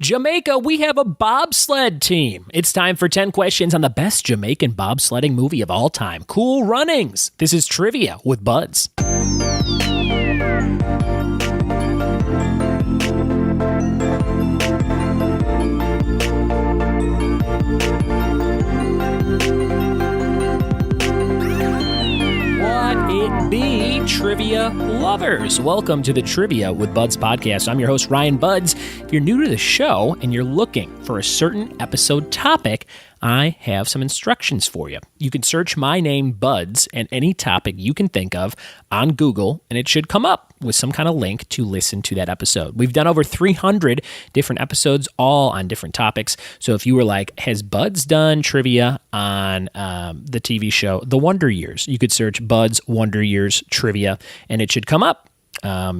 Jamaica, we have a bobsled team. It's time for 10 questions on the best Jamaican bobsledding movie of all time, Cool Runnings. This is Trivia with Buds. It be trivia lovers. Welcome to the Trivia with Buds podcast. I'm your host, Ryan Buds. If you're new to the show and you're looking for a certain episode topic, I have some instructions for you. You can search my name, Buds, and any topic you can think of on Google, and it should come up with some kind of link to listen to that episode. We've done over 300 different episodes, all on different topics. So if you were like, has Buds done trivia on the TV show The Wonder Years? You could search Buds Wonder Years trivia, and it should come up.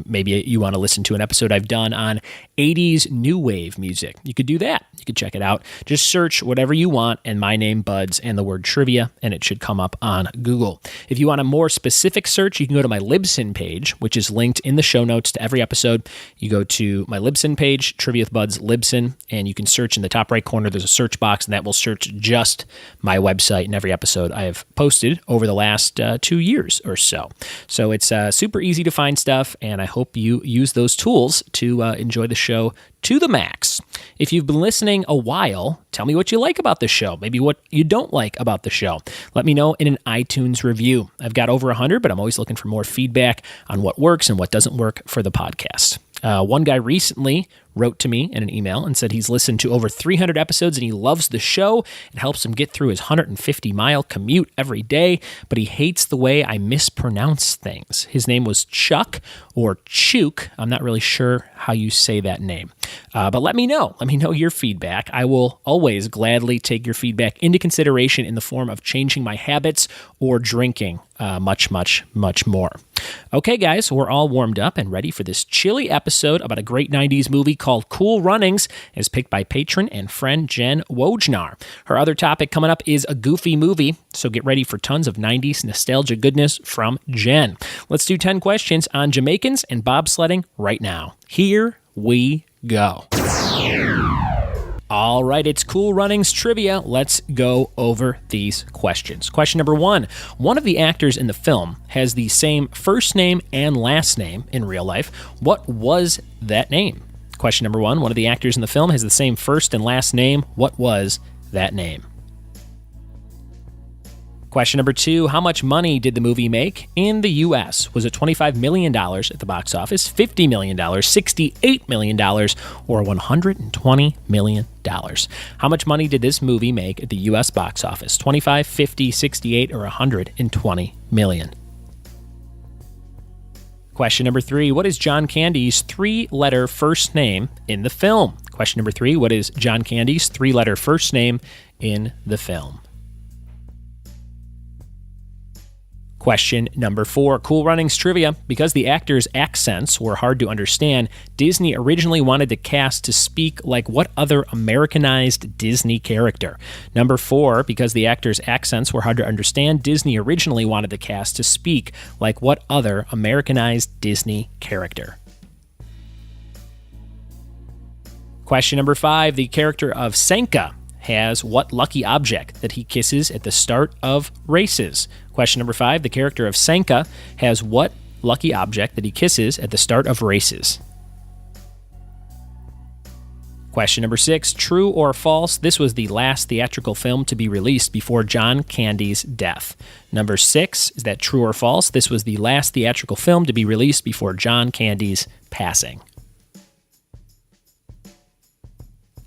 Maybe you want to listen to an episode I've done on 80s new wave music. You could do that. You could check it out. Just search whatever you want and my name, Buds, and the word trivia, and it should come up on Google. If you want a more specific search, you can go to my Libsyn page, which is linked in the show notes to every episode. You go to my Libsyn page, Trivia with Buds Libsyn, and you can search in the top right corner. There's a search box, and that will search just my website and every episode I have posted over the last 2 years or so. So it's super easy to find stuff, and I hope you use those tools to enjoy the show to the max. If you've been listening a while, tell me what you like about the show, maybe what you don't like about the show. Let me know in an iTunes review. I've got over 100, but I'm always looking for more feedback on what works and what doesn't work for the podcast. One guy recently wrote to me in an email and said he's listened to over 300 episodes and he loves the show. It helps him get through his 150-mile commute every day, but he hates the way I mispronounce things. His name was Chuck or Chuk. I'm not really sure how you say that name. But let me know. Let me know your feedback. I will always gladly take your feedback into consideration in the form of changing my habits or drinking much more. Okay, guys, we're all warmed up and ready for this chilly episode about a great 90s movie called Cool Runnings, as picked by patron and friend Jen Wojnar. Her other topic coming up is a goofy movie, so get ready for tons of 90s nostalgia goodness from Jen. Let's do 10 questions on Jamaicans and bobsledding right now. Here we go. All right, it's Cool Runnings trivia. Let's go over these questions. Question number 1. One of the actors in the film has the same first name and last name in real life. What was that name? Question number 1. One of the actors in the film has the same first and last name. What was that name? Question number 2, how much money did the movie make in the U.S.? Was it $25 million at the box office, $50 million, $68 million, or $120 million? How much money did this movie make at the U.S. box office? 25, 50, 68, or 120 million? Question number 3, what is John Candy's 3-letter first name in the film? Question number 3, what is John Candy's 3-letter first name in the film? Question number 4, Cool Runnings trivia. Because the actors' accents were hard to understand, Disney originally wanted the cast to speak like what other Americanized Disney character? Number 4, because the actors' accents were hard to understand, Disney originally wanted the cast to speak like what other Americanized Disney character? Question number 5, the character of Senka has what lucky object that he kisses at the start of races? Question number 5, the character of Senka has what lucky object that he kisses at the start of races? Question number 6, true or false, this was the last theatrical film to be released before John Candy's death. Number 6, is that true or false, this was the last theatrical film to be released before John Candy's passing?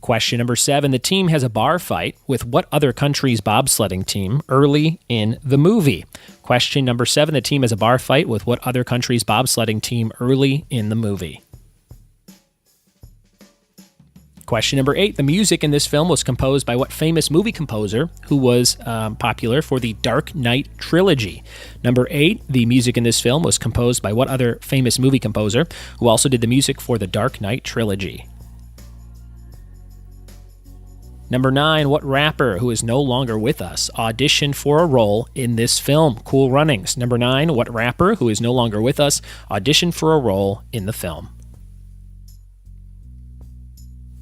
Question number 7, the team has a bar fight with what other country's bobsledding team early in the movie? Question number 7, the team has a bar fight with what other country's bobsledding team early in the movie? Question number 8, the music in this film was composed by what famous movie composer who was popular for the Dark Knight trilogy? Number 8, the music in this film was composed by what other famous movie composer who also did the music for the Dark Knight trilogy? Number 9, what rapper who is no longer with us auditioned for a role in this film, Cool Runnings? Number 9, what rapper who is no longer with us auditioned for a role in the film?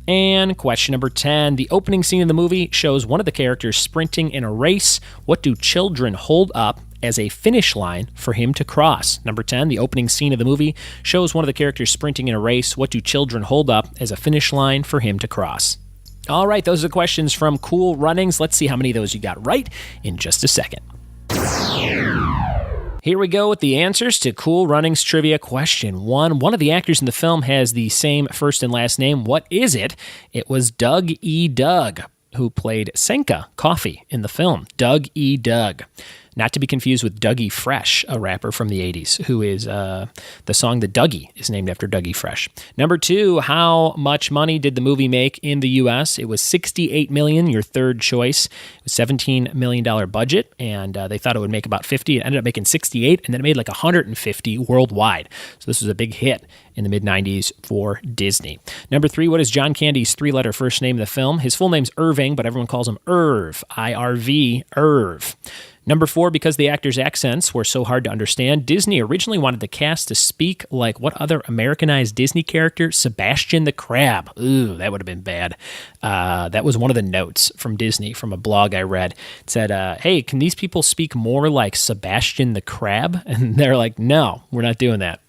And question number 10. The opening scene of the movie shows one of the characters sprinting in a race. What do children hold up as a finish line for him to cross? Number 10. The opening scene of the movie shows one of the characters sprinting in a race. What do children hold up as a finish line for him to cross? All right, those are the questions from Cool Runnings. Let's see how many of those you got right in just a second. Here we go with the answers to Cool Runnings Trivia Question 1. One of the actors in the film has the same first and last name. What is it? It was Doug E. Doug, who played Senka Coffee in the film. Doug E. Doug. Not to be confused with Dougie Fresh, a rapper from the 80s, who is the song The Dougie is named after Dougie Fresh. Number 2, how much money did the movie make in the U.S.? It was $68 million, your third choice. It was $17 million budget, and they thought it would make about 50. It ended up making 68, and then it made like 150 worldwide. So this was a big hit in the mid-90s for Disney. Number 3, what is John Candy's three-letter first name in the film? His full name's Irving, but everyone calls him Irv, I-R-V, Irv. Number 4, because the actors' accents were so hard to understand, Disney originally wanted the cast to speak like what other Americanized Disney character? Sebastian the Crab. Ooh, that would have been bad. That was one of the notes from Disney from a blog I read. It said, hey, can these people speak more like Sebastian the Crab? And they're like, no, we're not doing that.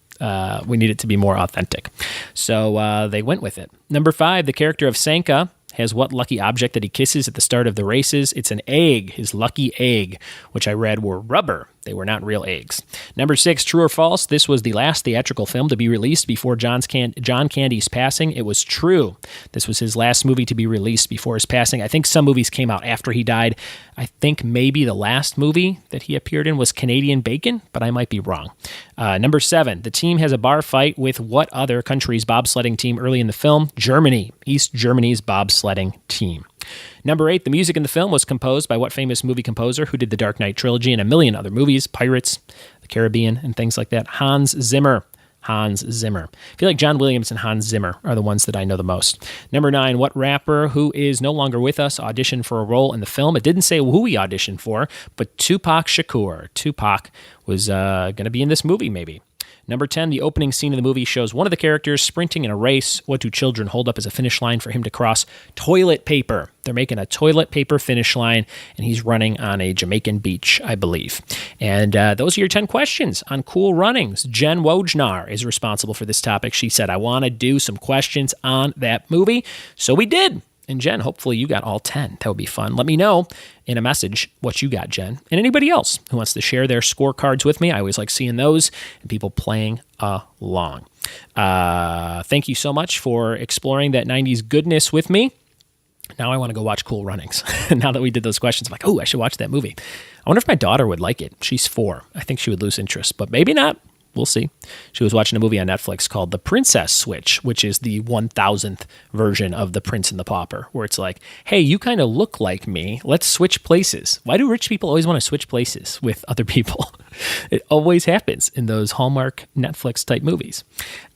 We need it to be more authentic. So they went with it. Number 5, the character of Senka has what lucky object that he kisses at the start of the races? It's an egg, his lucky egg, which I read were rubber. They were not real eggs. Number 6, true or false? This was the last theatrical film to be released before John Candy's passing. It was true. This was his last movie to be released before his passing. I think some movies came out after he died. I think maybe the last movie that he appeared in was Canadian Bacon, but I might be wrong. Number 7, the team has a bar fight with what other country's bobsledding team early in the film? Germany, East Germany's bobsledding team. Number 8, the music in the film was composed by what famous movie composer who did the Dark Knight trilogy and a million other movies, Pirates, the Caribbean, and things like that? Hans Zimmer. Hans Zimmer. I feel like John Williams and Hans Zimmer are the ones that I know the most. Number 9, what rapper who is no longer with us auditioned for a role in the film? It didn't say who he auditioned for, but Tupac Shakur. Tupac was going to be in this movie, maybe. Number 10, the opening scene of the movie shows one of the characters sprinting in a race. What do children hold up as a finish line for him to cross? Toilet paper. They're making a toilet paper finish line, and he's running on a Jamaican beach, I believe. And those are your 10 questions on Cool Runnings. Jen Wojnar is responsible for this topic. She said, I want to do some questions on that movie. So we did. And Jen, hopefully you got all 10. That would be fun. Let me know in a message what you got, Jen. And anybody else who wants to share their scorecards with me. I always like seeing those and people playing along. Thank you so much for exploring that 90s goodness with me. Now I want to go watch Cool Runnings. Now that we did those questions, I'm like, oh, I should watch that movie. I wonder if my daughter would like it. She's 4. I think she would lose interest, but maybe not. We'll see. She was watching a movie on Netflix called The Princess Switch, which is the 1000th version of The Prince and the Pauper, where it's like, hey, you kind of look like me. Let's switch places. Why do rich people always want to switch places with other people? It always happens in those Hallmark Netflix type movies.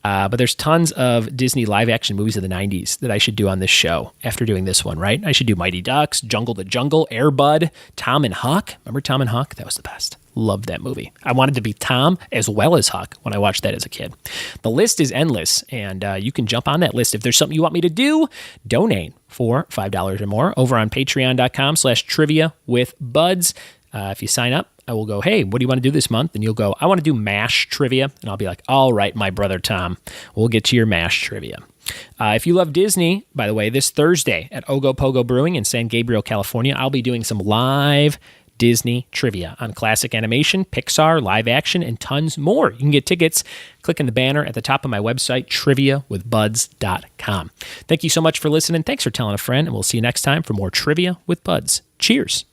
But there's tons of Disney live action movies of the 90s that I should do on this show after doing this one, right? I should do Mighty Ducks, Jungle the Jungle, Air Bud, Tom and Huck. Remember Tom and Huck? That was the best. Loved that movie. I wanted to be Tom as well as Huck when I watched that as a kid. The list is endless, and you can jump on that list. If there's something you want me to do, donate for $5 or more over on patreon.com/trivia with buds. If you sign up, I will go, hey, what do you want to do this month? And you'll go, I want to do MASH trivia. And I'll be like, all right, my brother Tom, we'll get to your MASH trivia. If you love Disney, by the way, this Thursday at Ogopogo Brewing in San Gabriel, California, I'll be doing some live Disney trivia on classic animation, Pixar, live action, and tons more. You can get tickets. Click on the banner at the top of my website, triviawithbuds.com. Thank you so much for listening. Thanks for telling a friend, and we'll see you next time for more Trivia with Buds. Cheers.